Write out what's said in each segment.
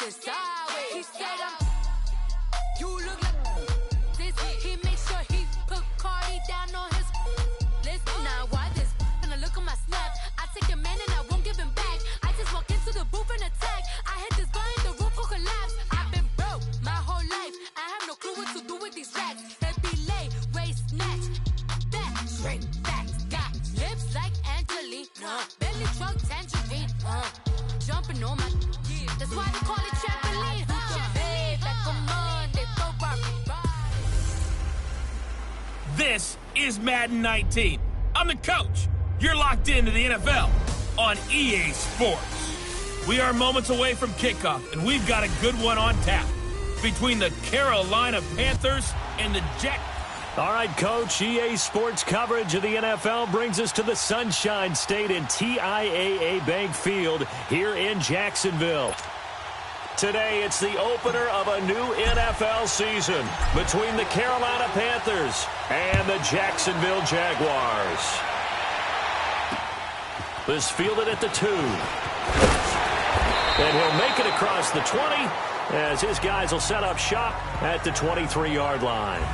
the sideways. He said, you look like this. He makes sure he put Cardi down on his list. Now why this? When I look on my snap, I take a man and I won't give him back. I just walk into the booth and attack. I hit this button, the roof will collapse. I've been broke my whole life. I have no clue what to do with these racks. Head be lay, waist snatch. Back, straight back. Got lips like Angelina. Belly truck tangerine. Jumping on my, that's why they call it trampoline. Babe, like a Monday, go Barbie. This is Madden 19. I'm the coach. You're locked into the NFL on EA Sports. We are moments away from kickoff, and we've got a good one on tap between the Carolina Panthers and the Jets. All right, Coach, EA Sports coverage of the NFL brings us to the Sunshine State in TIAA Bank Field here in Jacksonville. Today, it's the opener of a new NFL season between the Carolina Panthers and the Jacksonville Jaguars. This fielded at the 2. And he'll make it across the 20 as his guys will set up shop at the 23-yard line.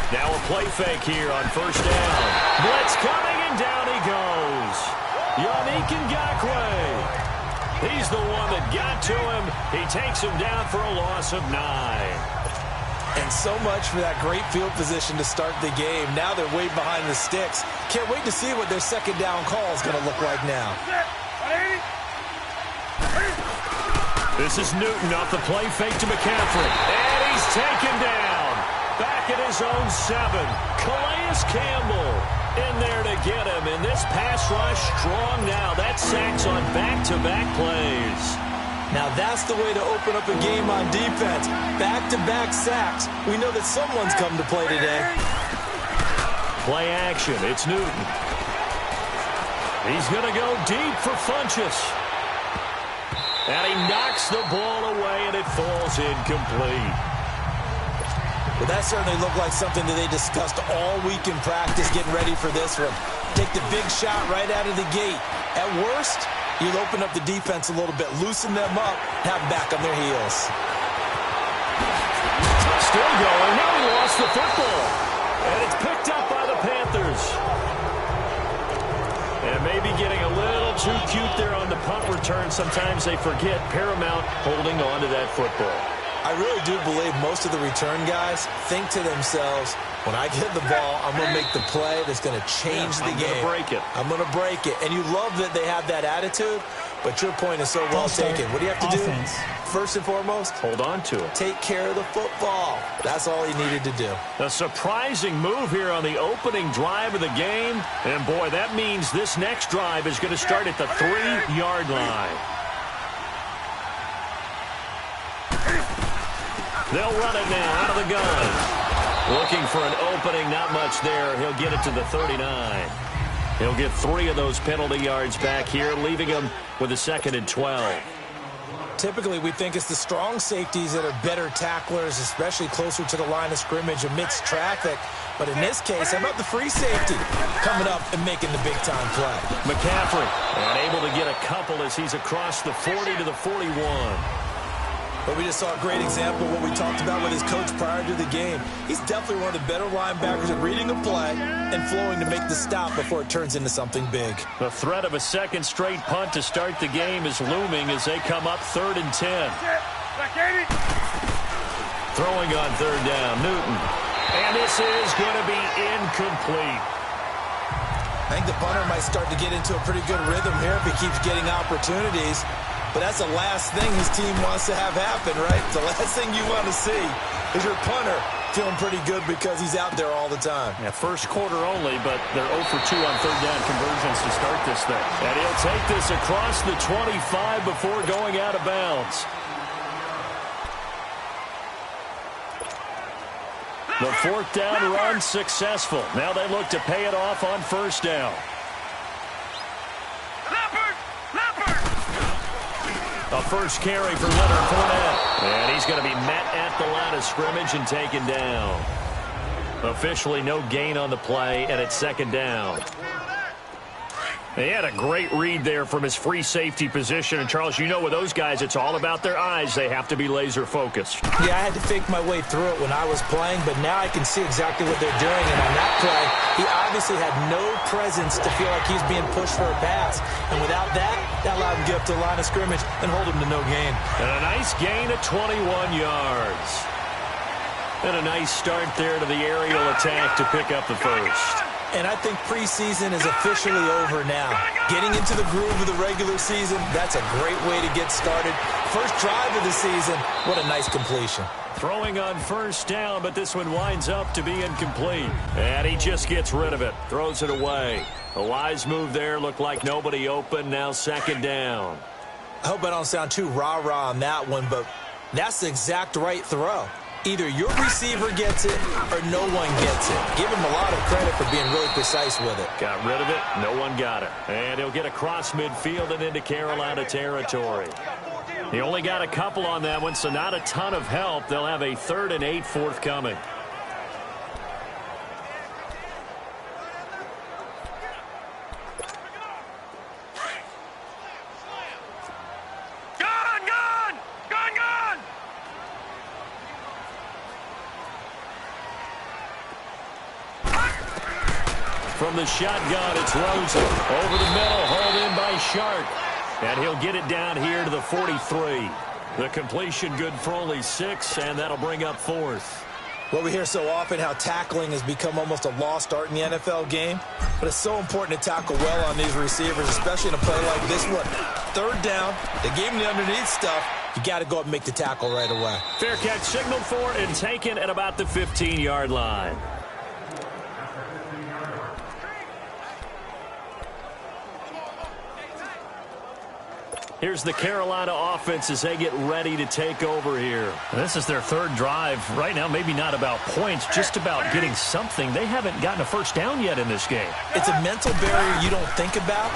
Now a play fake here on first down. Blitz coming, and down he goes. Yannick Ngakoue. He's the one that got to him. He takes him down for a loss of 9. And so much for that great field position to start the game. Now they're way behind the sticks. Can't wait to see what their second down call is going to look like now. This is Newton off the play fake to McCaffrey. And he's taken down. Back at his own 7. Calais Campbell in there to get him. And this pass rush strong now. That sacks on back-to-back plays. Now that's the way to open up a game on defense. Back-to-back sacks. We know that someone's come to play today. Play action. It's Newton. He's going to go deep for Funchess. And he knocks the ball away, and it falls incomplete. Well, that certainly looked like something that they discussed all week in practice getting ready for this one. Take the big shot right out of the gate. At worst, you'll open up the defense a little bit, loosen them up, have them back on their heels. Still going. Now he lost the football. And it's picked up by the Panthers. And maybe getting a little too cute there on the punt return. Sometimes they forget Paramount holding on to that football. I really do believe most of the return guys think to themselves, when I get the ball, I'm going to make the play that's going to change the game. I'm going to break it. I'm going to break it. And you love that they have that attitude, but your point is so well taken. What do you have to do? First and foremost, hold on to it. Take care of the football. That's all he needed to do. A surprising move here on the opening drive of the game. And, boy, that means this next drive is going to start at the 3-yard line. They'll run it now out of the gun. Looking for an opening, not much there. He'll get it to the 39. He'll get 3 of those penalty yards back here, leaving him with a 2nd and 12. Typically, we think it's the strong safeties that are better tacklers, especially closer to the line of scrimmage amidst traffic. But in this case, how about the free safety coming up and making the big-time play? McCaffrey, able to get a couple as he's across the 40 to the 41. But we just saw a great example of what we talked about with his coach prior to the game. He's definitely one of the better linebackers at reading a play and flowing to make the stop before it turns into something big. The threat of a second straight punt to start the game is looming as they come up 3rd and 10. Throwing on 3rd down, Newton. And this is going to be incomplete. I think the punter might start to get into a pretty good rhythm here if he keeps getting opportunities. But that's the last thing his team wants to have happen, right? The last thing you want to see is your punter feeling pretty good because he's out there all the time. Yeah, first quarter only, but they're 0 for 2 on 3rd down conversions to start this thing. And he'll take this across the 25 before going out of bounds. The 4th down run successful. Now they look to pay it off on 1st down. A first carry for Leonard Fournette. And he's going to be met at the line of scrimmage and taken down. Officially no gain on the play, and it's second down. He had a great read there from his free safety position. And, Charles, you know with those guys, it's all about their eyes. They have to be laser-focused. Yeah, I had to fake my way through it when I was playing, but now I can see exactly what they're doing. And on that play, he obviously had no presence to feel like he's being pushed for a pass. And without that, that allowed him to get up to the line of scrimmage and hold him to no gain. And a nice gain of 21 yards. And a nice start there to the aerial attack to pick up the first. And I think preseason is officially over now. Getting into the groove of the regular season, that's a great way to get started. First drive of the season, what a nice completion. Throwing on first down, but this one winds up to be incomplete. And he just gets rid of it, throws it away. A wise move there, looked like nobody open, now second down. I hope I don't sound too rah-rah on that one, but that's the exact right throw. Either your receiver gets it or no one gets it. Give him a lot of credit for being really precise with it. Got rid of it. No one got it. And he'll get across midfield and into Carolina territory. He only got a couple on that one, so not a ton of help. They'll have a 3rd and 8 forthcoming. From the shotgun, it's Rosen. Over the middle, hauled in by Shark. And he'll get it down here to the 43. The completion good for only 6, and that'll bring up 4th. Well, we hear so often how tackling has become almost a lost art in the NFL game. But it's so important to tackle well on these receivers, especially in a play like this one. 3rd down, they gave him the underneath stuff. You got to go up and make the tackle right away. Fair catch signaled for and taken at about the 15-yard line. Here's the Carolina offense as they get ready to take over here. This is their 3rd drive. Right now, maybe not about points, just about getting something. They haven't gotten a first down yet in this game. It's a mental barrier you don't think about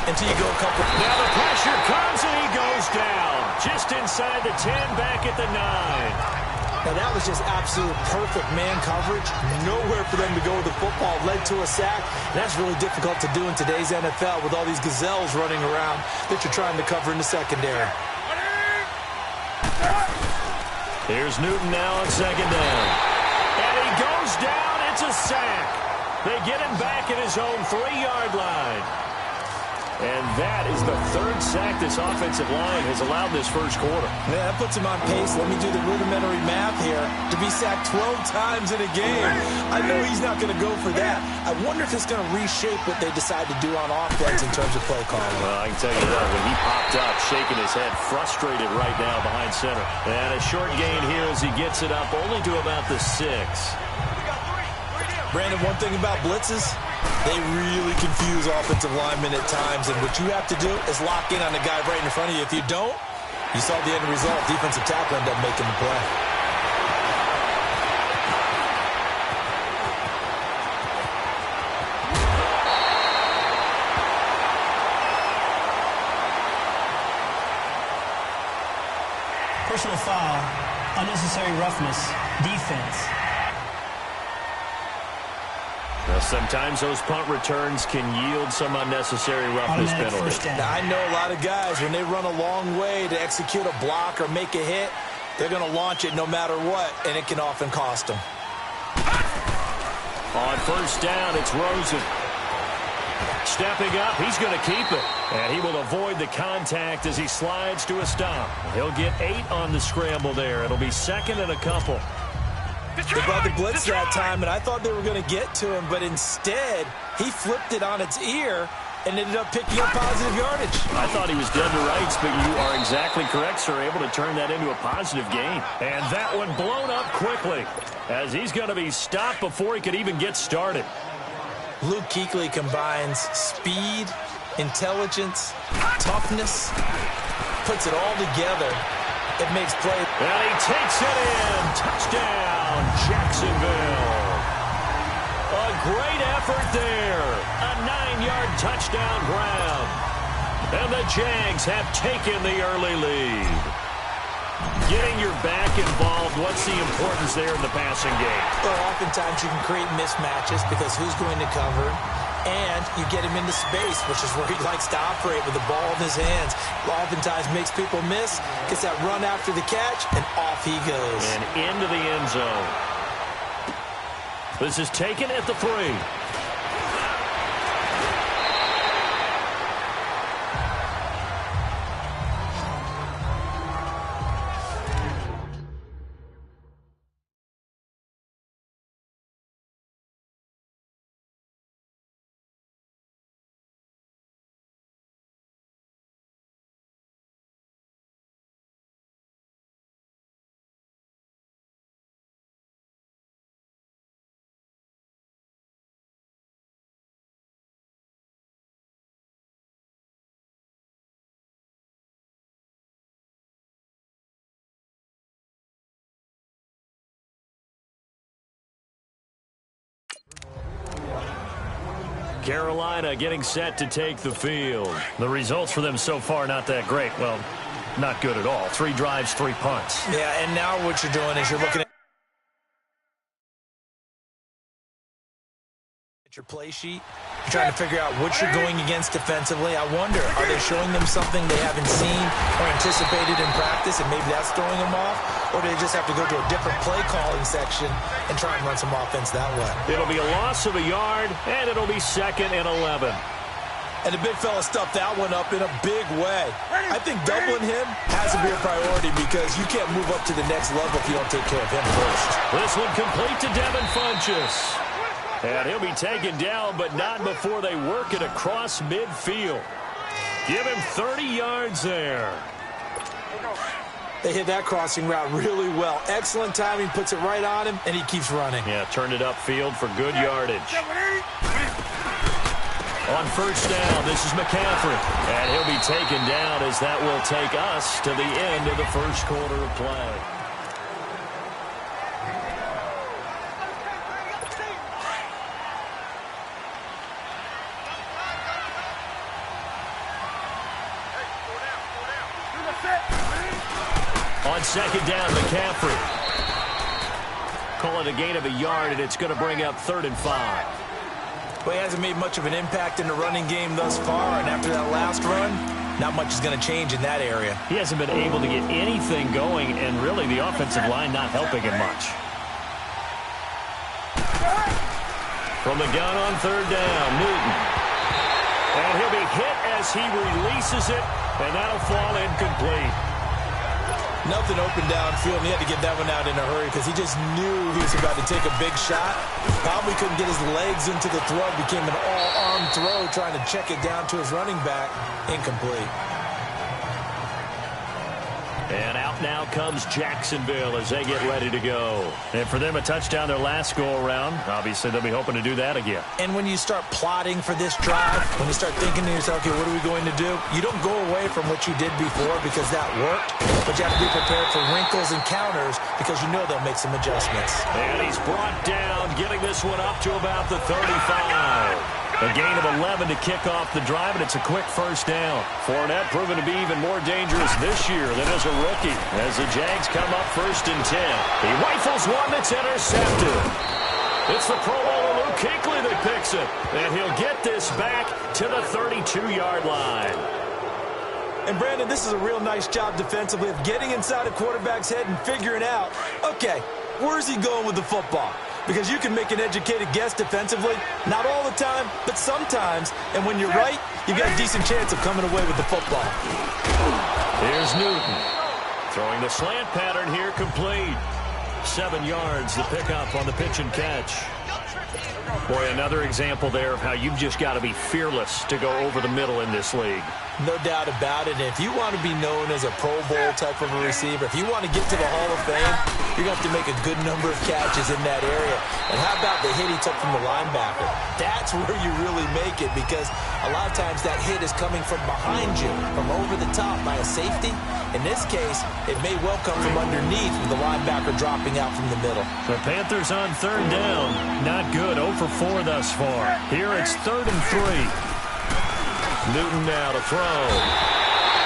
until you go a couple. Now the pressure comes and he goes down. Just inside the 10, back at the 9. Now that was just absolute perfect man coverage. Nowhere for them to go with the football. Led to a sack. And that's really difficult to do in today's NFL with all these gazelles running around that you're trying to cover in the secondary. Here's Newton now on second down. And he goes down. It's a sack. They get him back at his own 3-yard line. And that is the 3rd sack this offensive line has allowed this first quarter. Yeah, that puts him on pace. Let me do the rudimentary math here. To be sacked 12 times in a game. I know he's not going to go for that. I wonder if it's going to reshape what they decide to do on offense in terms of play calling. Well, I can tell you what, when he popped up, shaking his head, frustrated right now behind center. And a short gain here as he gets it up only to about the 6. Brandon, one thing about blitzes, they really confuse offensive linemen at times, and what you have to do is lock in on the guy right in front of you. If you don't, you saw the end result. Defensive tackle ended up making the play. Personal foul, unnecessary roughness, defense. Well, sometimes those punt returns can yield some unnecessary roughness penalty. Now, I know a lot of guys, when they run a long way to execute a block or make a hit, they're going to launch it no matter what, and it can often cost them. On first down, it's Rosen. Stepping up, he's going to keep it. And he will avoid the contact as he slides to a stop. He'll get 8 on the scramble there. It'll be 2nd and a couple. They brought the blitz that time, and I thought they were going to get to him, but instead, he flipped it on its ear and ended up picking up positive yardage. I thought he was dead to rights, but you are exactly correct, sir, able to turn that into a positive gain. And that one blown up quickly as he's going to be stopped before he could even get started. Luke Kuechly combines speed, intelligence, toughness, puts it all together. It makes play. And he takes it in. Touchdown, Jacksonville. A great effort there. A 9-yard touchdown grab. And the Jags have taken the early lead. Getting your back involved, what's the importance there in the passing game? Well, oftentimes you can create mismatches because who's going to cover, and you get him into space, which is where he likes to operate with the ball in his hands. Oftentimes makes people miss, gets that run after the catch, and off he goes. And into the end zone. This is taken at the 3. Carolina getting set to take the field. The results for them so far not that great. Well, not good at all. 3 drives, 3 punts. Yeah, and now what you're doing is you're looking at your play sheet. You're trying to figure out what you're going against defensively. I wonder, are they showing them something they haven't seen or anticipated in practice, and maybe that's throwing them off? Or do they just have to go to a different play calling section and try and run some offense that way? It'll be a loss of a yard, and it'll be 2nd and 11. And the big fella stuffed that one up in a big way. I think doubling him has to be a priority because you can't move up to the next level if you don't take care of him first. This one complete to Devin Funchess. And he'll be taken down, but not before they work it across midfield. Give him 30 yards there. They hit that crossing route really well. Excellent timing, puts it right on him, and he keeps running. Yeah, turned it upfield for good yardage. On first down, this is McCaffrey. And he'll be taken down as that will take us to the end of the first quarter of play. On second down, McCaffrey. Call it a gain of a yard, and it's going to bring up 3rd and 5. Well, he hasn't made much of an impact in the running game thus far, and after that last run, not much is going to change in that area. He hasn't been able to get anything going, and really the offensive line not helping him much. From the gun on 3rd down, Newton. And he'll be hit as he releases it, and that'll fall incomplete. Nothing open downfield, and he had to get that one out in a hurry because he just knew he was about to take a big shot. Probably couldn't get his legs into the throw. Became an all-arm throw trying to check it down to his running back. Incomplete. And out now comes Jacksonville as they get ready to go. And for them, a touchdown their last go-around. Obviously, they'll be hoping to do that again. And when you start plotting for this drive, when you start thinking to yourself, okay, what are we going to do? You don't go away from what you did before because that worked, but you have to be prepared for wrinkles and counters because you know they'll make some adjustments. And he's brought down, getting this one up to about the 35. A gain of 11 to kick off the drive, and it's a quick first down. Fournette proven to be even more dangerous this year than as a rookie. As the Jags come up 1st and 10. He rifles one that's intercepted. It's the Pro Bowler Luke Kuechly that picks it. And he'll get this back to the 32-yard line. And, Brandon, this is a real nice job defensively of getting inside a quarterback's head and figuring out, okay, where's he going with the football? Because you can make an educated guess defensively, not all the time, but sometimes. And when you're right, you've got a decent chance of coming away with the football. Here's Newton. Throwing the slant pattern here, complete. 7 yards, the pickup on the pitch and catch. Boy, another example there of how you've just got to be fearless to go over the middle in this league. No doubt about it. And if you want to be known as a Pro Bowl type of a receiver, if you want to get to the Hall of Fame, you're going to have to make a good number of catches in that area. And how about the hit he took from the linebacker? That's where you really make it because a lot of times that hit is coming from behind you, from over the top by a safety. In this case, it may well come from underneath with the linebacker dropping out from the middle. The Panthers on 3rd down. Not good. 0 for 4 thus far. Here it's 3rd and 3. Newton now to throw.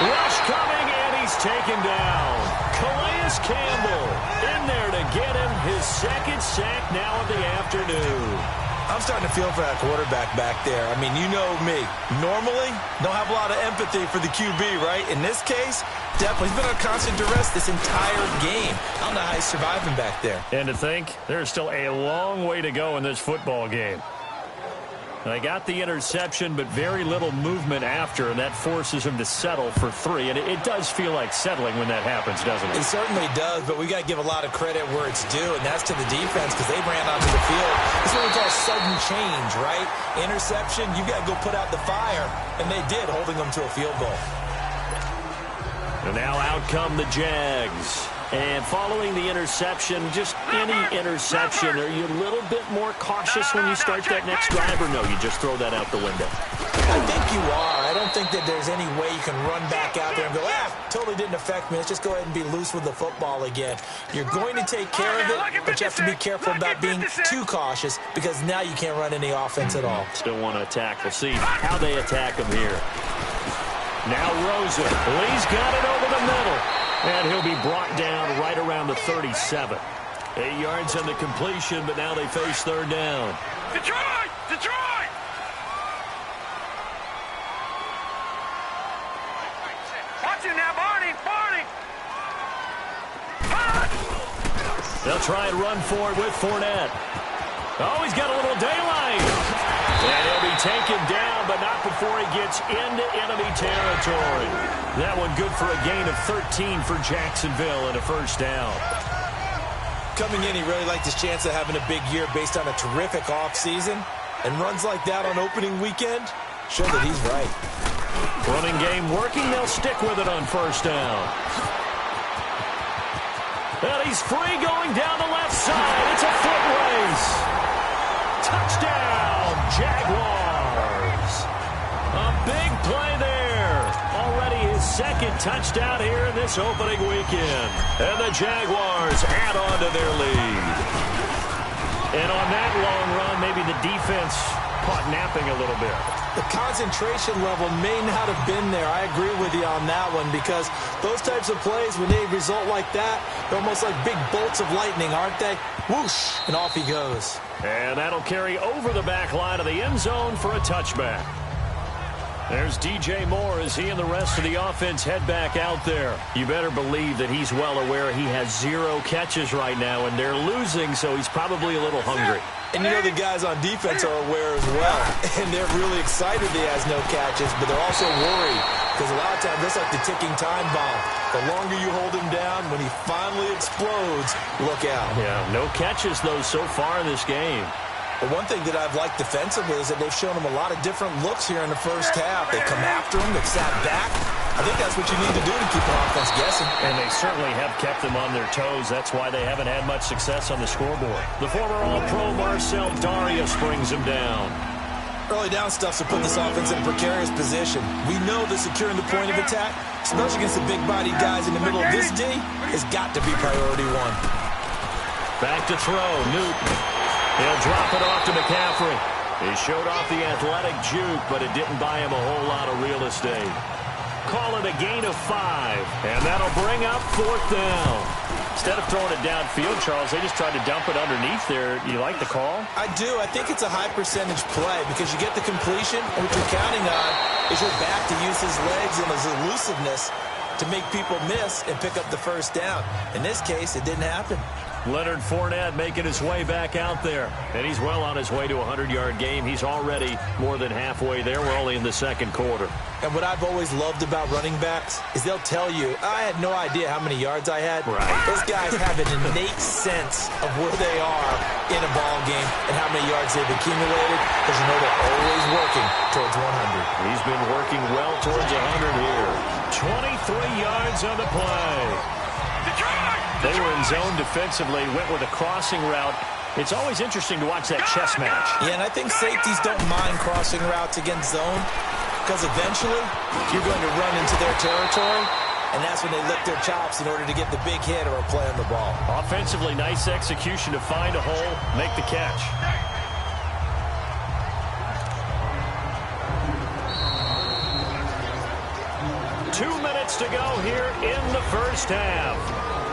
Rush coming, and he's taken down. Calais Campbell in there to get him his second sack now of the afternoon. I'm starting to feel for that quarterback back there. I mean, you know me. Normally, don't have a lot of empathy for the QB, right? In this case, definitely. He's been on constant duress this entire game. I don't know how he's surviving back there. And to think, there's still a long way to go in this football game. They got the interception, but very little movement after, and that forces him to settle for 3. And it does feel like settling when that happens, doesn't it? It certainly does, but we got to give a lot of credit where it's due, and that's to the defense because they ran onto the field. This is what we call sudden change, right? Interception, you got to go put out the fire, and they did, holding them to a field goal. And now out come the Jags. And following the interception, just any interception, are you a little bit more cautious when you start that next drive, or no, you just throw that out the window? I think you are. I don't think that there's any way you can run back out there and go, totally didn't affect me. Let's just go ahead and be loose with the football again. You're going to take care of it, but you have to be careful about being too cautious because now you can't run any offense at all. Still want to attack. We'll see how they attack him here. Now Rosen. Lee's got it over the middle. And he'll be brought down right around the 37. 8 yards on the completion, but now they face third down. Detroit! Detroit! Watch it now, Barney! Barney! They'll try and run for it with Fournette. Oh, he's got a little daylight. And he'll be taken down, but not before he gets into enemy territory. That one good for a gain of 13 for Jacksonville and a first down. Coming in, he really liked his chance of having a big year based on a terrific offseason. And runs like that on opening weekend show that he's right. Running game working. They'll stick with it on first down. And he's free going down the left side. It's a foot race. Touchdown, Jaguars. A big play there. Already his second touchdown here in this opening weekend. And the Jaguars add on to their lead. And on that long run, maybe the defense caught napping a little bit. The concentration level may not have been there. I agree with you on that one because those types of plays, when they result like that, they're almost like big bolts of lightning, aren't they? Whoosh, and off he goes. And that'll carry over the back line of the end zone for a touchback. There's DJ Moore as he and the rest of the offense head back out there. You better believe that he's well aware he has 0 catches right now, and they're losing, so he's probably a little hungry. And you know the guys on defense are aware as well. And they're really excited that he has no catches, but they're also worried. Because a lot of times, that's like the ticking time bomb. The longer you hold him down, when he finally explodes, look out. Yeah, no catches, though, so far in this game. But one thing that I've liked defensively is that they've shown him a lot of different looks here in the first half. They come after him, they've sat back. I think that's what you need to do to keep an offense guessing. And they certainly have kept them on their toes. That's why they haven't had much success on the scoreboard. The former All-Pro Marcel Darius brings him down. Early down stuff to put this offense in a precarious position. We know that securing the point of attack, especially against the big-bodied guys in the middle of this D, has got to be priority one. Back to throw, Newton. He'll drop it off to McCaffrey. He showed off the athletic juke, but it didn't buy him a whole lot of real estate. Call it a gain of 5, and that'll bring up fourth down. Instead of throwing it downfield, Charles, they just tried to dump it underneath there. You like the call? I do. I think it's a high-percentage play because you get the completion, and what you're counting on is your back to use his legs and his elusiveness to make people miss and pick up the first down. In this case, it didn't happen. Leonard Fournette making his way back out there. And he's well on his way to a 100-yard game. He's already more than halfway there. We're only in the second quarter. And what I've always loved about running backs is they'll tell you, I had no idea how many yards I had. Right. Those guys have an innate sense of where they are in a ball game and how many yards they've accumulated because you know they're always working towards 100. He's been working well towards 100 here. 23 yards on the play. They were in zone defensively, went with a crossing route. It's always interesting to watch that chess match. Yeah, and I think safeties don't mind crossing routes against zone because eventually you're going to run into their territory, and that's when they lick their chops in order to get the big hit or a play on the ball. Offensively, nice execution to find a hole, make the catch. minutes to go here in the first half.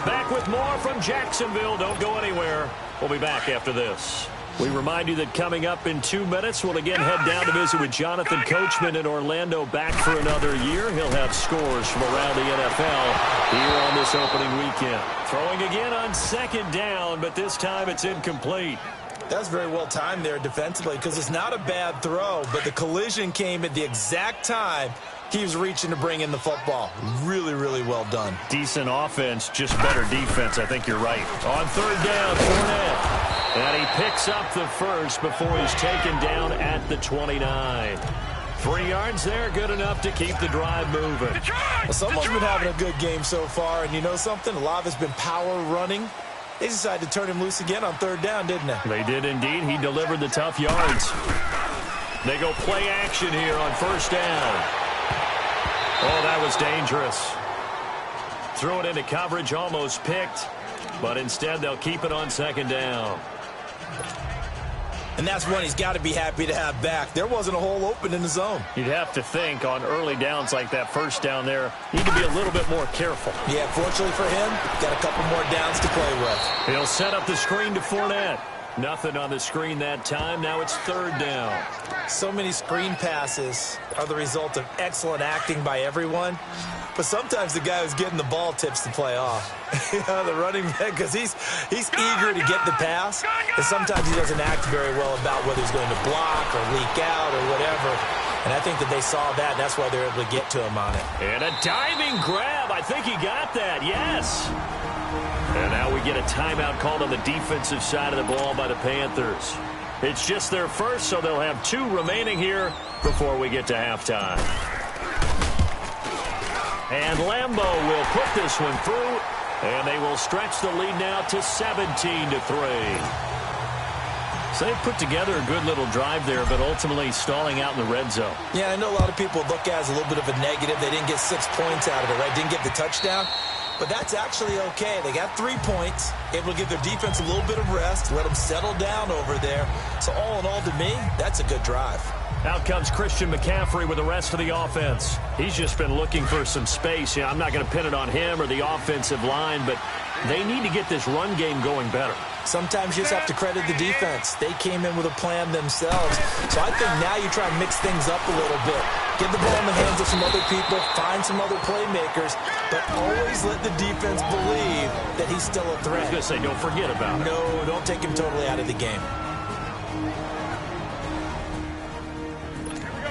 Back with more from Jacksonville. Don't go anywhere. We'll be back after this. We remind you that coming up in 2 minutes, we'll again head down to visit with Jonathan Coachman in Orlando, back for another year. He'll have scores from around the NFL here on this opening weekend. Throwing again on second down, but this time it's incomplete. That's very well timed there defensively because it's not a bad throw, but the collision came at the exact time he was reaching to bring in the football. Really, really well done. Decent offense, just better defense. I think you're right. On third down, Fournette. And he picks up the first before he's taken down at the 29. 3 yards there, good enough to keep the drive moving. Well, someone's been having a good game so far, and you know something? A lot of it's been power running. They decided to turn him loose again on third down, didn't they? They did indeed. He delivered the tough yards. They go play action here on first down. Oh, that was dangerous. Threw it into coverage, almost picked, but instead they'll keep it on second down. And that's one he's got to be happy to have back. There wasn't a hole open in the zone. You'd have to think on early downs like that first down there, need to be a little bit more careful. Yeah, fortunately for him, got a couple more downs to play with. He'll set up the screen to Fournette. Nothing on the screen that time. Now it's third down. So many screen passes are the result of excellent acting by everyone. But sometimes the guy who's getting the ball tips the play off. The running back, because he's eager to get the pass. And sometimes he doesn't act very well about whether he's going to block or leak out or whatever. And I think that they saw that. That's why they're able to get to him on it. And a diving grab. I think he got that. Yes. And now we get a timeout called on the defensive side of the ball by the Panthers. It's just their first, so they'll have 2 remaining here before we get to halftime. And Lambeau will put this one through, and they will stretch the lead now to 17-3. So they put together a good little drive there, but ultimately stalling out in the red zone. Yeah, I know a lot of people look at it as a little bit of a negative. They didn't get 6 points out of it, right? Didn't get the touchdown. But that's actually okay. They got 3 points, able to give their defense a little bit of rest, let them settle down over there. So all in all, to me, that's a good drive. Out comes Christian McCaffrey with the rest of the offense. He's just been looking for some space. I'm not going to pin it on him or the offensive line, but they need to get this run game going better. Sometimes you just have to credit the defense. They came in with a plan themselves. So I think now you try and mix things up a little bit. Get the ball in the hands of some other people, find some other playmakers, but always let the defense believe that he's still a threat. I was going to say, don't forget about it. No, don't take him totally out of the game.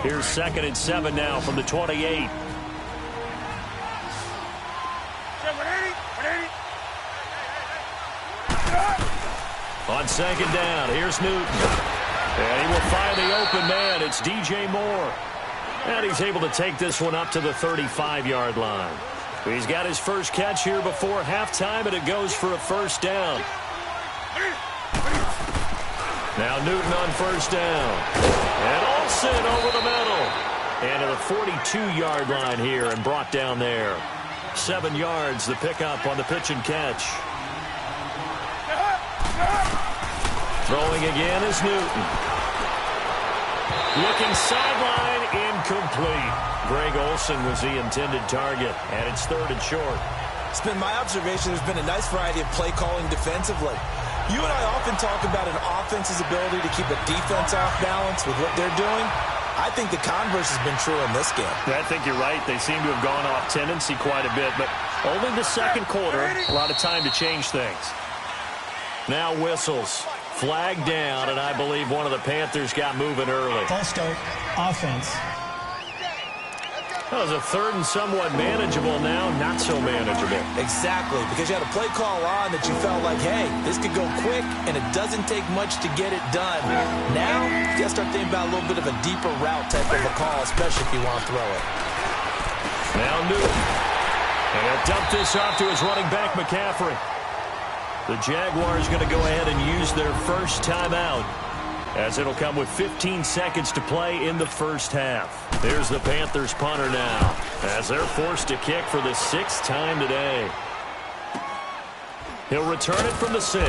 Here's 2nd and 7 now from the 28. On second down, here's Newton. And he will find the open man. It's DJ Moore. And he's able to take this one up to the 35-yard line. He's got his first catch here before halftime, and it goes for a first down. Now Newton on first down. And Olsen over the middle. And to the 42-yard line here and brought down there. 7 yards, the pickup on the pitch and catch. Throwing again is Newton. Looking sideline, incomplete. Greg Olsen was the intended target, and it's 3rd and short. It's been my observation there's been a nice variety of play calling defensively. You and I often talk about an offense's ability to keep a defense off balance with what they're doing. I think the converse has been true in this game. I think you're right. They seem to have gone off tendency quite a bit, but only the second quarter, a lot of time to change things. Now whistles. Flag down, and I believe one of the Panthers got moving early. False start, offense. That was a 3rd and somewhat manageable now, not so manageable. Exactly, because you had a play call on that you felt like, hey, this could go quick, and it doesn't take much to get it done. Now, you got to start thinking about a little bit of a deeper route type of a call, especially if you want to throw it. Now Newton. And he'll dump this off to his running back, McCaffrey. The Jaguars going to go ahead and use their first timeout, as it'll come with 15 seconds to play in the first half. There's the Panthers punter now, as they're forced to kick for the 6th time today. He'll return it from the 6.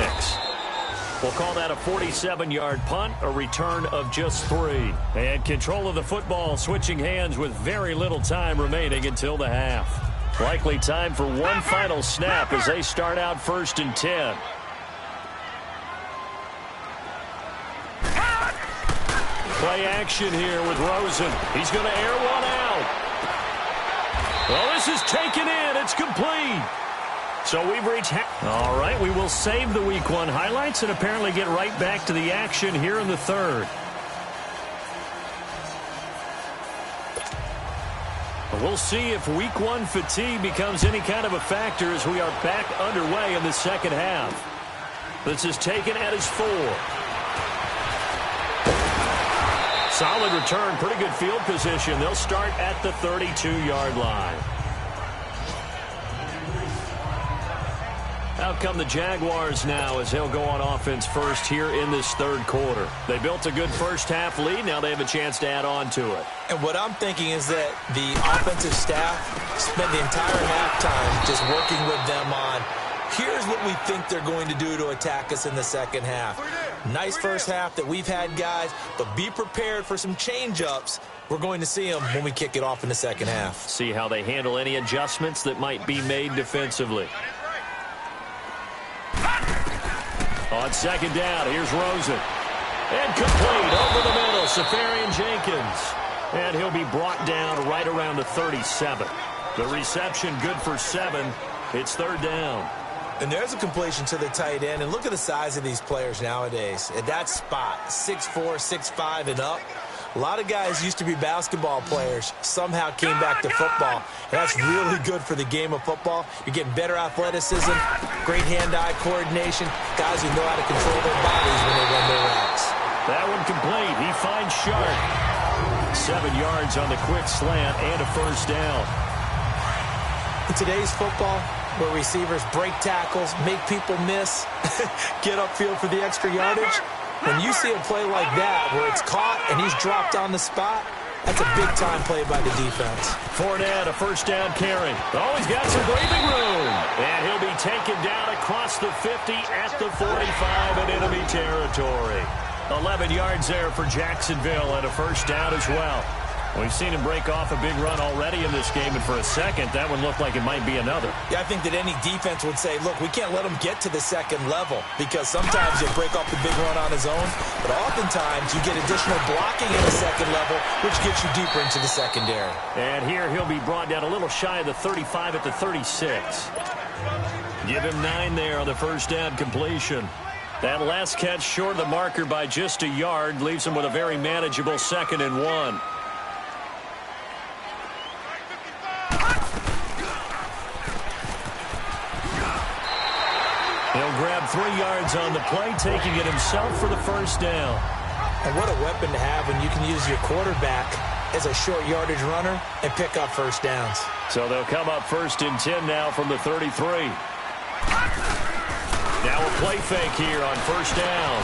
We'll call that a 47-yard punt, a return of just 3. And control of the football switching hands with very little time remaining until the half. Likely time for one final snap as they start out 1st and 10. Play action here with Rosen. He's going to air one out. Well, this is taken in. It's complete. So we've reached all right, we will save the Week 1 highlights and apparently get right back to the action here in the 3rd. We'll see if Week 1 fatigue becomes any kind of a factor as we are back underway in the 2nd half. This is taken at his 4. Solid return, pretty good field position. They'll start at the 32-yard line. Out come the Jaguars now as they'll go on offense first here in this 3rd quarter. They built a good first half lead. Now they have a chance to add on to it. And what I'm thinking is that the offensive staff spent the entire halftime just working with them on, here's what we think they're going to do to attack us in the 2nd half. Nice first half that we've had, guys, but be prepared for some change-ups. We're going to see them when we kick it off in the 2nd half. See how they handle any adjustments that might be made defensively. On 2nd down, here's Rosen. And complete over the middle, Safarian Jenkins. And he'll be brought down right around the 37. The reception good for 7. It's 3rd down. And there's a completion to the tight end. And look at the size of these players nowadays. At that spot, 6'4", 6'5", and up. A lot of guys used to be basketball players, somehow came back to football. And that's really good for the game of football. You're getting better athleticism, great hand-eye coordination, guys who know how to control their bodies when they run their routes. That one complete. He finds Sharp. 7 yards on the quick slant and a 1st down. In today's football, where receivers break tackles, make people miss, get upfield for the extra yardage, when you see a play like that where it's caught and he's dropped on the spot, that's a big-time play by the defense. Fournette, a 1st down carry. Oh, he's got some breathing room. And he'll be taken down across the 50 at the 45 in enemy territory. 11 yards there for Jacksonville and a 1st down as well. We've seen him break off a big run already in this game, and for a second, that one looked like it might be another. Yeah, I think that any defense would say, look, we can't let him get to the 2nd level because sometimes he'll break off the big run on his own, but oftentimes you get additional blocking in the 2nd level, which gets you deeper into the secondary. And here he'll be brought down a little shy of the 35 at the 36. Give him 9 there on the 1st down completion. That last catch short of the marker by just a yard leaves him with a very manageable 2nd and 1. He'll grab 3 yards on the play, taking it himself for the 1st down. And what a weapon to have when you can use your quarterback as a short yardage runner and pick up 1st downs. So they'll come up 1st and 10 now from the 33. Now a play fake here on 1st down.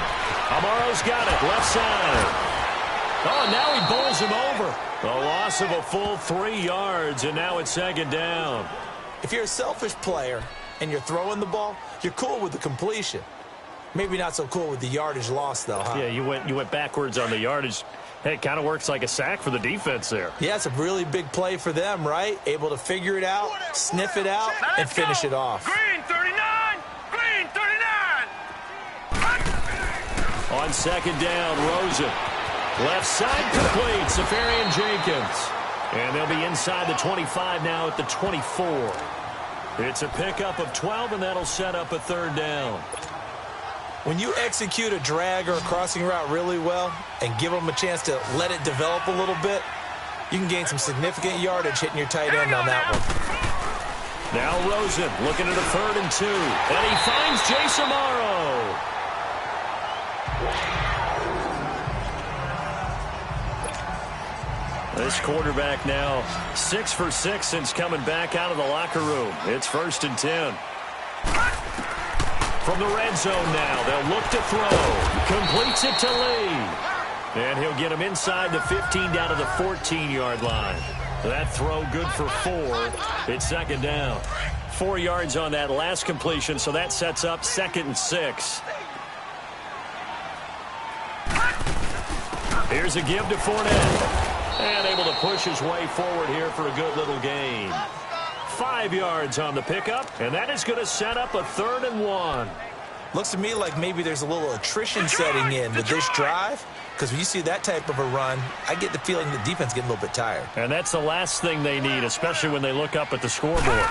Amaro's got it, left side. Oh, and now he bowls him over. A loss of a full 3 yards, and now it's 2nd down. If you're a selfish player and you're throwing the ball, you're cool with the completion. Maybe not so cool with the yardage loss, though, huh? Yeah, you went backwards on the yardage. Hey, it kind of works like a sack for the defense there. Yeah, it's a really big play for them, right? Able to figure it out, sniff it out, and finish it off. Green 39! Green 39! On 2nd down, Rosen. Left side complete, Safarian Jenkins. And they'll be inside the 25 now at the 24. It's a pickup of 12, and that'll set up a 3rd down. When you execute a drag or a crossing route really well and give them a chance to let it develop a little bit, you can gain some significant yardage hitting your tight end on that one. Now Rosen looking at a 3rd and 2. And he finds Jace Amaro. This quarterback now 6 for 6 since coming back out of the locker room. It's 1st and 10. From the red zone now, they'll look to throw. Completes it to Lee. And he'll get him inside the 15 down to the 14-yard line. That throw good for 4. It's 2nd down. 4 yards on that last completion, so that sets up 2nd and 6. Here's a give to Fournette. And able to push his way forward here for a good little gain. 5 yards on the pickup, and that is going to set up a 3rd and 1. Looks to me like maybe there's a little attrition setting in with this drive, because when you see that type of a run, I get the feeling the defense getting a little bit tired. And that's the last thing they need, especially when they look up at the scoreboard.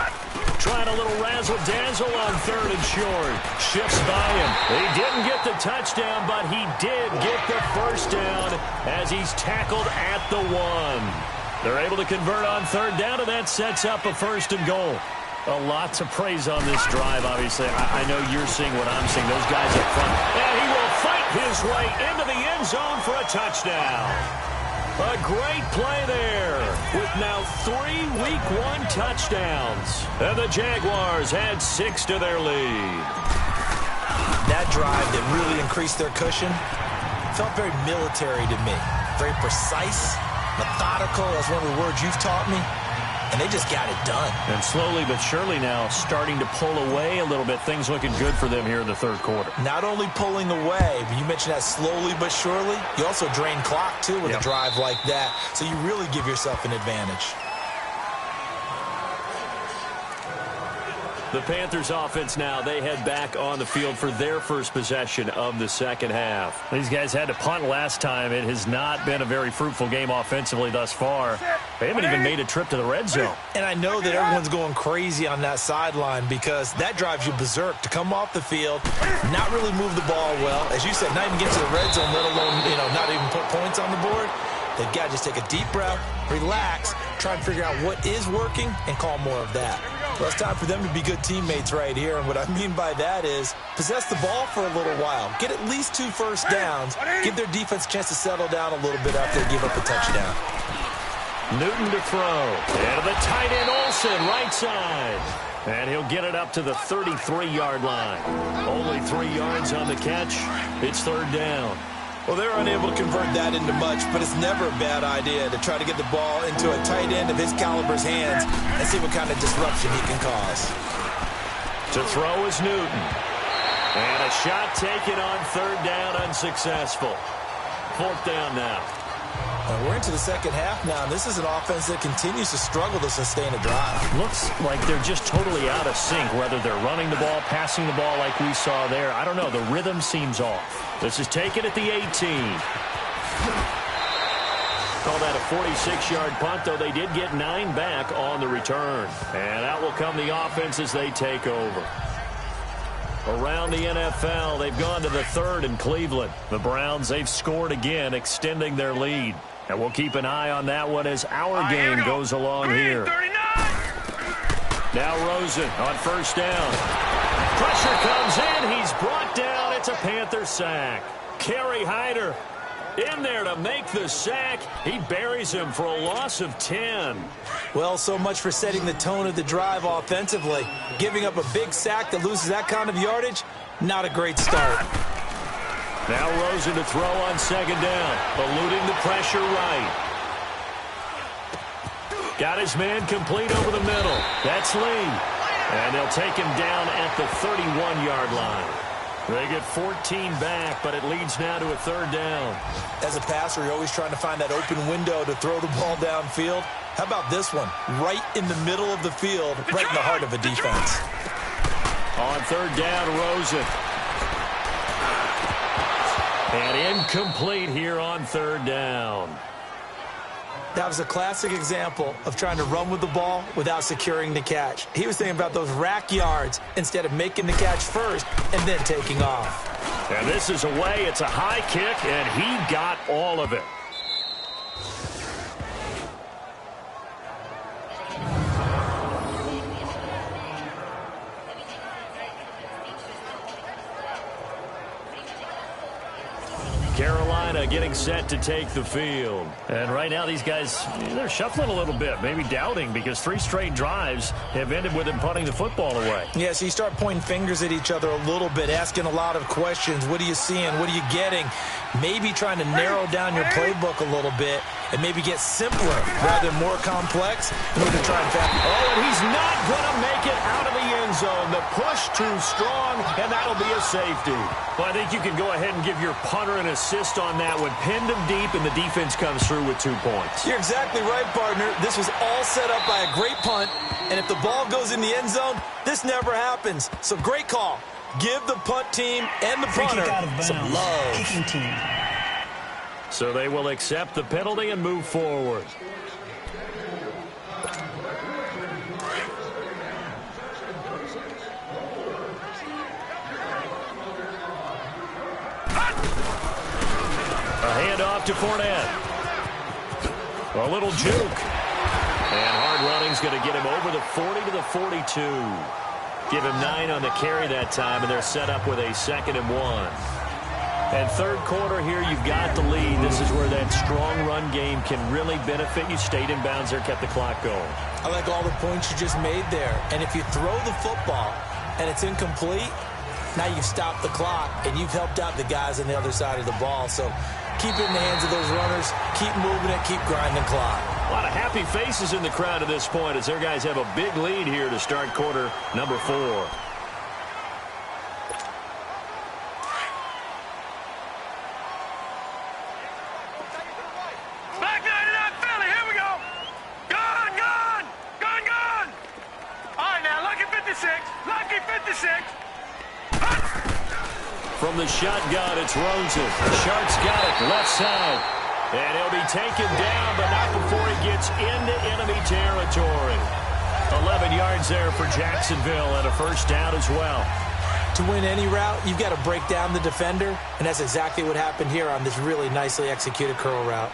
Trying a little razzle-dazzle on 3rd and short. Shifts by him. He didn't get the touchdown, but he did get the first down as he's tackled at the 1. They're able to convert on 3rd down, and that sets up a 1st and goal. A lot to praise on this drive, obviously. I know you're seeing what I'm seeing. Those guys up front. And he will fight his way into the end zone for a touchdown. A great play there with now 3 Week 1 touchdowns. And the Jaguars add 6 to their lead. That drive that really increased their cushion felt very military to me. Very precise, methodical. That's one of the words you've taught me. And they just got it done. And slowly but surely now starting to pull away a little bit. Things looking good for them here in the 3rd quarter. Not only pulling away, but you mentioned that slowly but surely. You also drain clock, too, with a drive like that. So you really give yourself an advantage. The Panthers offense now, they head back on the field for their first possession of the 2nd half. These guys had to punt last time. It has not been a very fruitful game offensively thus far. They haven't even made a trip to the red zone. And I know that everyone's going crazy on that sideline because that drives you berserk to come off the field, not really move the ball well. As you said, not even get to the red zone, let alone, not even put points on the board. They've got to just take a deep breath, relax, try and figure out what is working, and call more of that. Well, it's time for them to be good teammates right here, and what I mean by that is possess the ball for a little while, get at least 2 first downs, give their defense a chance to settle down a little bit after they give up a touchdown. Newton to throw. And the tight end Olsen, right side. And he'll get it up to the 33-yard line. Only 3 yards on the catch. It's 3rd down. Well, they're unable to convert that into much, but it's never a bad idea to try to get the ball into a tight end of his caliber's hands and see what kind of disruption he can cause. To throw is Newton. And a shot taken on 3rd down, unsuccessful. 4th down now. And we're into the 2nd half now, and this is an offense that continues to struggle to sustain a drive. Looks like they're just totally out of sync, whether they're running the ball, passing the ball like we saw there. I don't know. The rhythm seems off. This is taken at the 18. Call that a 46-yard punt, though they did get 9 back on the return. And out will come the offense as they take over. Around the NFL, they've gone to the 3rd in Cleveland. The Browns, they've scored again, extending their lead. And we'll keep an eye on that one as our game goes along here. Now Rosen on 1st down. Pressure comes in. He's brought down. It's a Panther sack. Kerry Hyder in there to make the sack. He buries him for a loss of 10. Well, so much for setting the tone of the drive offensively. Giving up a big sack that loses that kind of yardage, not a great start. Now Rosen to throw on 2nd down, eluding the pressure right. Got his man complete over the middle. That's Lee. And they'll take him down at the 31-yard line. They get 14 back, but it leads now to a 3rd down. As a passer, you're always trying to find that open window to throw the ball downfield. How about this one? Right in the middle of the field, right in the heart of a defense. On 3rd down, Rosen. And incomplete here on 3rd down. That was a classic example of trying to run with the ball without securing the catch. He was thinking about those rack yards instead of making the catch first and then taking off. And this is away. It's a high kick, and he got all of it. Carolina getting set to take the field. And right now these guys, they're shuffling a little bit, maybe doubting, because 3 straight drives have ended with them punting the football away. Yeah, so you start pointing fingers at each other a little bit, asking a lot of questions. What are you seeing? What are you getting? Maybe trying to narrow down your playbook a little bit and maybe get simpler rather than more complex in order to try and Oh, and he's not going to make it out of the end zone. The push too strong, and that'll be a safety. Well, I think you can go ahead and give your punter an assist on that one. Pinned him deep, and the defense comes through with 2 points. You're exactly right, partner. This was all set up by a great punt, and if the ball goes in the end zone, this never happens. So great call. Give the punt team and the punter some love. Kicking team. So they will accept the penalty and move forward. A handoff to Fournette. A little juke. And hard running's going to get him over the 40 to the 42. Give him 9 on the carry that time, and they're set up with a 2nd and 1. And third quarter here, you've got the lead. This is where that strong run game can really benefit you. Stayed in bounds there, kept the clock going. I like all the points you just made there. And if you throw the football and it's incomplete, now you've stopped the clock and you've helped out the guys on the other side of the ball. So keep it in the hands of those runners. Keep moving it. Keep grinding the clock. A lot of happy faces in the crowd at this point as their guys have a big lead here to start quarter number 4. From the shotgun, it's Rosen. Sharks got it, left side. And he'll be taken down, but not before he gets into enemy territory. 11 yards there for Jacksonville and a first down as well. To win any route, you've got to break down the defender, and that's exactly what happened here on this really nicely executed curl route.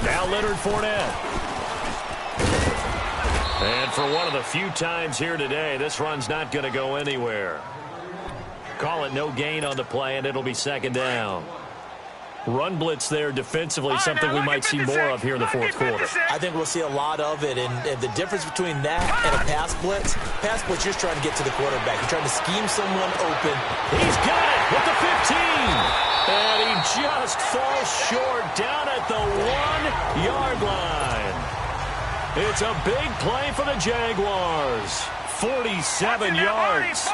Now Leonard Fournette. And for one of the few times here today, this run's not going to go anywhere. Call it no gain on the play, and it'll be 2nd down. Run blitz there defensively, something we might see more of here in the fourth quarter. I think we'll see a lot of it, and the difference between that and a pass blitz, you're just trying to get to the quarterback. You're trying to scheme someone open. He's got it with the 15. And he just falls short down at the 1-yard line. It's a big play for the Jaguars. 47 yards.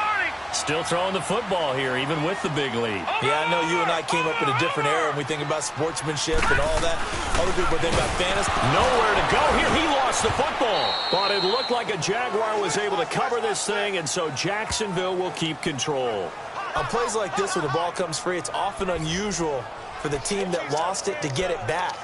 Still throwing the football here, even with the big lead. Yeah, I know you and I came up in a different era, and we think about sportsmanship and all that. Other people think about fantasy. Nowhere to go here. He lost the football. But it looked like a Jaguar was able to cover this thing, and so Jacksonville will keep control. On plays like this, when the ball comes free, it's often unusual for the team that lost it to get it back.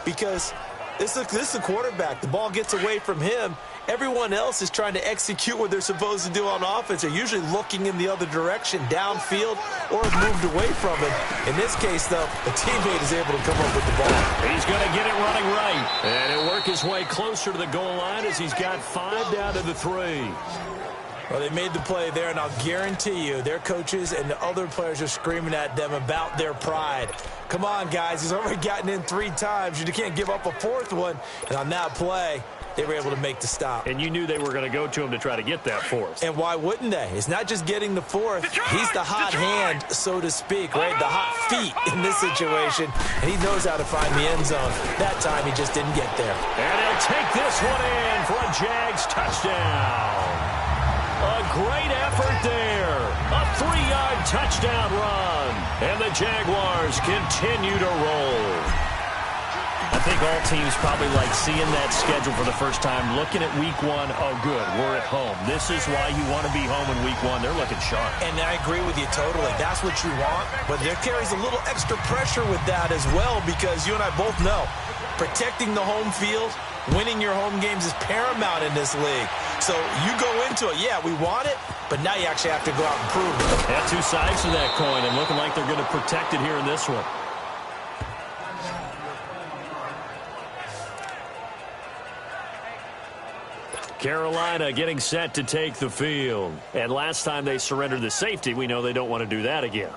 Because this is the quarterback. The ball gets away from him. Everyone else is trying to execute what they're supposed to do on offense. They're usually looking in the other direction, downfield, or have moved away from it. In this case, though, a teammate is able to come up with the ball. He's going to get it running right. And he'll work his way closer to the goal line as he's got 5 down to the 3. Well, they made the play there, and I'll guarantee you their coaches and the other players are screaming at them about their pride. Come on, guys. He's already gotten in 3 times. You can't give up a 4th one. And on that play, they were able to make the stop. And you knew they were going to go to him to try to get that 4th. And why wouldn't they? It's not just getting the 4th. He's the hot hand, so to speak, right? The hot feet in this situation. And he knows how to find the end zone. That time, he just didn't get there. And he'll take this one in for a Jags touchdown. A great effort there. A 3-yard touchdown run. And the Jaguars continue to roll. I think all teams probably like seeing that schedule for the first time, looking at week 1. Oh, good, we're at home. This is why you want to be home in week 1. They're looking sharp. And I agree with you totally. That's what you want. But there carries a little extra pressure with that as well, because you and I both know protecting the home field, winning your home games is paramount in this league. So you go into it, yeah, we want it, but now you actually have to go out and prove it. Yeah, 2 sides to that coin, and looking like they're going to protect it here in this one. Carolina getting set to take the field. And last time they surrendered the safety, we know they don't want to do that again.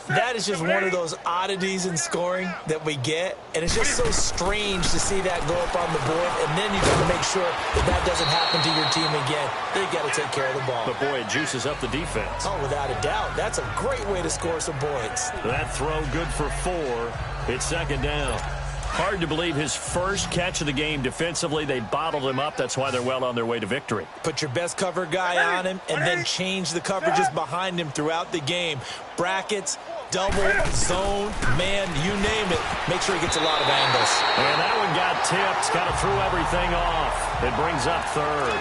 That is just one of those oddities in scoring that we get, and it's just so strange to see that go up on the board, and then you got to make sure that doesn't happen to your team again. They got to take care of the ball. But boy, it juices up the defense. Oh, without a doubt. That's a great way to score some points. That throw good for 4. It's 2nd down. Hard to believe his first catch of the game defensively. They bottled him up. That's why they're well on their way to victory. Put your best cover guy on him and then change the coverages behind him throughout the game. Brackets, double, zone, man, you name it. Make sure he gets a lot of angles. And that one got tipped. Kind of threw everything off. It brings up third.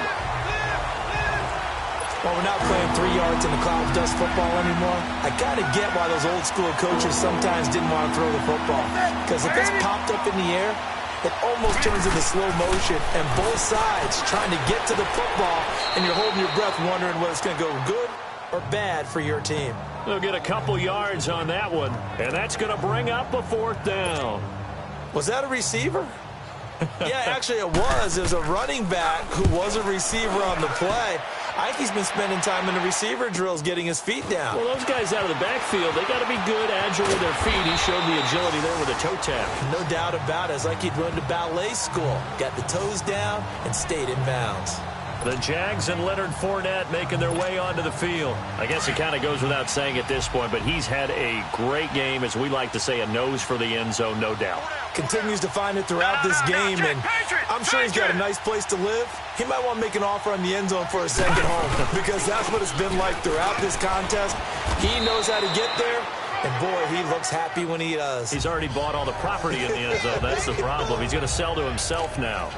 Well, we're not playing 3 yards in the cloud of dust football anymore. I kind of get why those old school coaches sometimes didn't want to throw the football. Because if it's popped up in the air, it almost turns into slow motion. And both sides trying to get to the football, and you're holding your breath wondering whether it's going to go good or bad for your team. They'll get a couple yards on that one, and that's going to bring up a 4th down. Was that a receiver? Yeah, actually it was. There's a running back who was a receiver on the play. I think he's been spending time in the receiver drills getting his feet down. Well, those guys out of the backfield, they got to be good, agile with their feet. He showed the agility there with a toe tap. No doubt about it. It's like he'd run to ballet school. Got the toes down and stayed in bounds. The Jags and Leonard Fournette making their way onto the field. I guess it kind of goes without saying at this point, but he's had a great game, as we like to say, a nose for the end zone, no doubt. Continues to find it throughout this game, and I'm sure he's got a nice place to live. He might want to make an offer on the end zone for a second home, because that's what it's been like throughout this contest. He knows how to get there, and boy, he looks happy when he does. He's already bought all the property in the end zone. That's the problem. He's going to sell to himself now.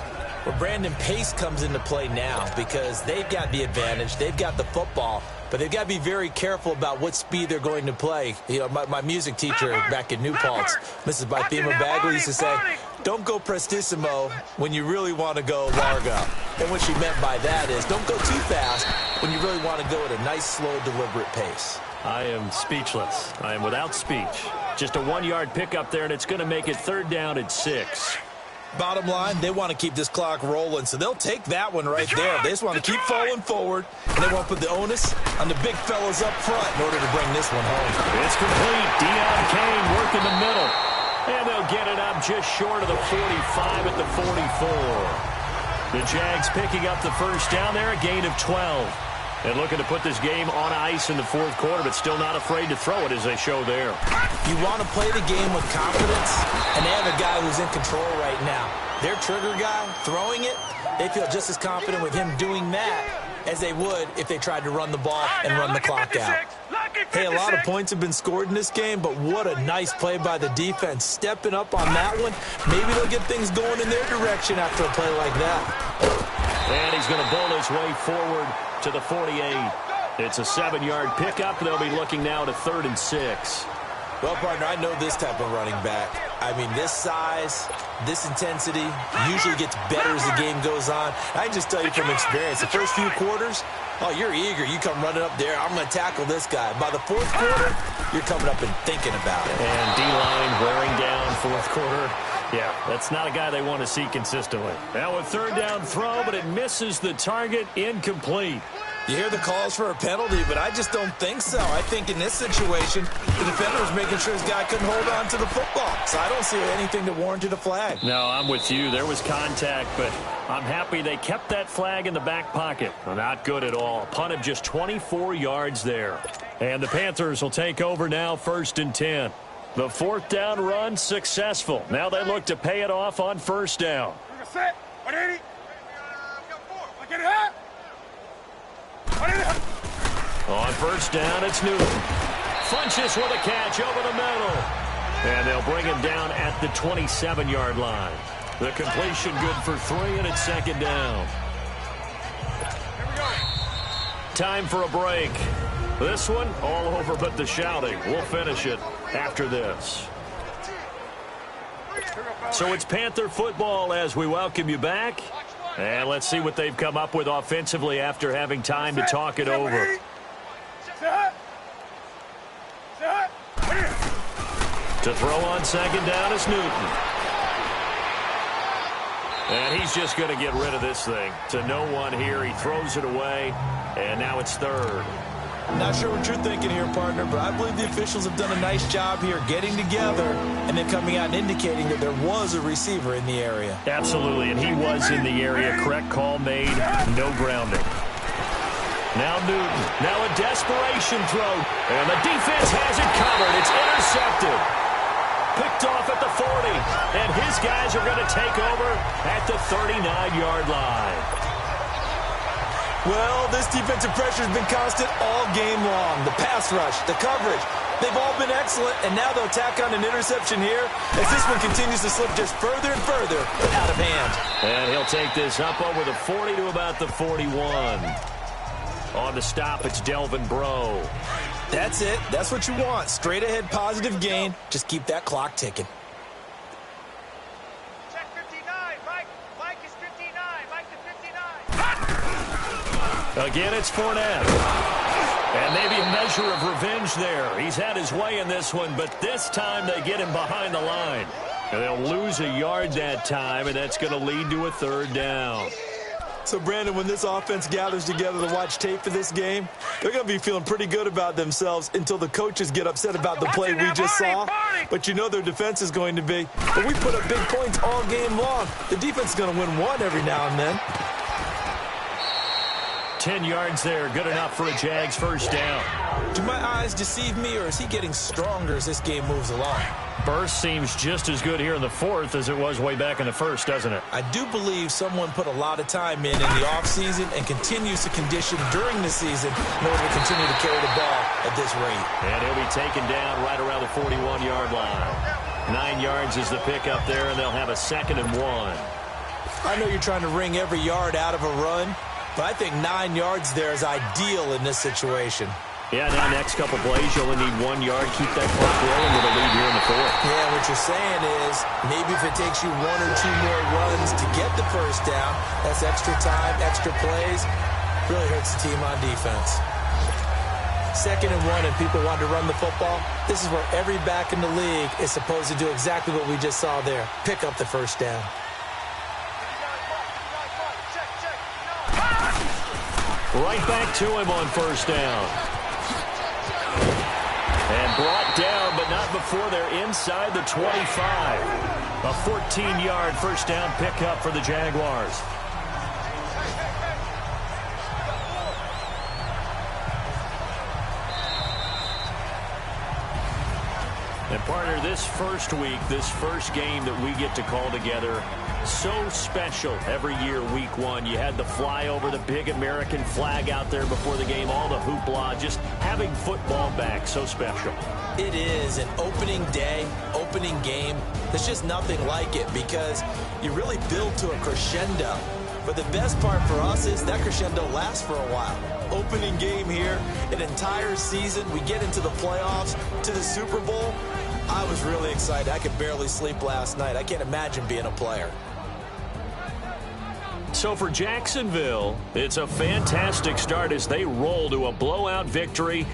Well, Brandon, pace comes into play now because they've got the advantage. They've got the football, but they've got to be very careful about what speed they're going to play. You know, my music teacher back in New Paltz, Mrs. Bythema Bagley, used to say, don't go prestissimo when you really want to go largo. And what she meant by that is don't go too fast when you really want to go at a nice, slow, deliberate pace. I am speechless. I am without speech. Just a 1-yard pickup there, and it's going to make it 3rd down and 6. Bottom line, they want to keep this clock rolling, so they'll take that one right there. They just want to keep falling forward, and they want to put the onus on the big fellas up front in order to bring this one home. It's complete. Deion Kane working the middle, and they'll get it up just short of the 45 at the 44. The Jags picking up the 1st down there, a gain of 12. And looking to put this game on ice in the 4th quarter, but still not afraid to throw it as they show there. You want to play the game with confidence, and they have a guy who's in control right now. Their trigger guy, throwing it, they feel just as confident with him doing that as they would if they tried to run the ball and run the clock out. Hey, a lot of points have been scored in this game, but what a nice play by the defense. Stepping up on that one, maybe they'll get things going in their direction after a play like that. And he's going to bowl his way forward to the 48. It's a 7-yard pickup. They'll be looking now to 3rd and 6. Well, partner, I know this type of running back. I mean, this size, this intensity usually gets better as the game goes on. I can just tell you from experience, the first few quarters, oh, you're eager. You come running up there. I'm going to tackle this guy. By the 4th quarter, you're coming up and thinking about it. And D-line wearing down 4th quarter. Yeah, that's not a guy they want to see consistently. Now a 3rd down throw, but it misses the target, incomplete. You hear the calls for a penalty, but I just don't think so. I think in this situation, the defender was making sure his guy couldn't hold on to the football. So I don't see anything that warranted a flag. No, I'm with you. There was contact, but I'm happy they kept that flag in the back pocket. Well, not good at all. A punt of just 24 yards there. And the Panthers will take over now, 1st and 10. The 4th down run successful. Now they look to pay it off on 1st down. On 1st down, it's Newton. Funches with a catch over the middle. And they'll bring him down at the 27-yard line. The completion good for 3, and it's 2nd down. Time for a break. This one, all over but the shouting. We'll finish it after this. So it's Panther football as we welcome you back. And let's see what they've come up with offensively after having time to talk it over. To throw on 2nd down is Newton. And he's just going to get rid of this thing. To no one here. He throws it away. And now it's 3rd. Not sure what you're thinking here, partner, but I believe the officials have done a nice job here getting together and then coming out and indicating that there was a receiver in the area. Absolutely, and he was in the area. Correct call made. No grounding. Now Newton. Now a desperation throw. And the defense has it covered. It's intercepted. picked off at the 40. And his guys are going to take over at the 39-yard line. Well, this defensive pressure has been constant all game long. The pass rush, the coverage, they've all been excellent, and now they'll tack on an interception here as this one continues to slip just further and further out of hand. And he'll take this up over the 40 to about the 41. On the stop, it's Delvin Breaux. That's it. That's what you want. Straight ahead, positive gain. Just keep that clock ticking. Check 59. Mike is 59. Mike to 59. Again, it's Fournette. And maybe a measure of revenge there. He's had his way in this one, but this time they get him behind the line. And they'll lose a yard that time, and that's going to lead to a third down. So, Brandon, when this offense gathers together to watch tape for this game, they're going to be feeling pretty good about themselves until the coaches get upset about the play we just saw. But you know their defense is going to be. But we put up big points all game long. The defense is going to win one every now and then. 10 yards there, good enough for a Jags first down. Do my eyes deceive me, or is he getting stronger as this game moves along? Burst seems just as good here in the fourth as it was way back in the first, doesn't it? I do believe someone put a lot of time in the offseason and continues to condition during the season in order to continue to carry the ball at this rate. And he'll be taken down right around the 41-yard line. 9 yards is the pickup there, and they'll have a 2nd and 1. I know you're trying to wring every yard out of a run, but I think 9 yards there is ideal in this situation. Yeah, now next couple plays, you only need 1 yard. Keep that clock rolling with a lead here in the fourth. Yeah, what you're saying is maybe if it takes you 1 or 2 more runs to get the first down, that's extra time, extra plays, really hurts the team on defense. 2nd and 1 and people want to run the football. This is where every back in the league is supposed to do exactly what we just saw there, pick up the first down. Right back to him on first down. And brought down, but not before they're inside the 25. A 14-yard first down pickup for the Jaguars. And partner, this first week, this first game that we get to call together, so special every year, week 1. You had the flyover, the big American flag out there before the game, all the hoopla, just having football back, so special. It is an opening day, opening game. There's just nothing like it because you really build to a crescendo. But the best part for us is that crescendo lasts for a while. Opening game here, an entire season, we get into the playoffs, to the Super Bowl. I was really excited. I could barely sleep last night. I can't imagine being a player. So for Jacksonville, it's a fantastic start as they roll to a blowout victory.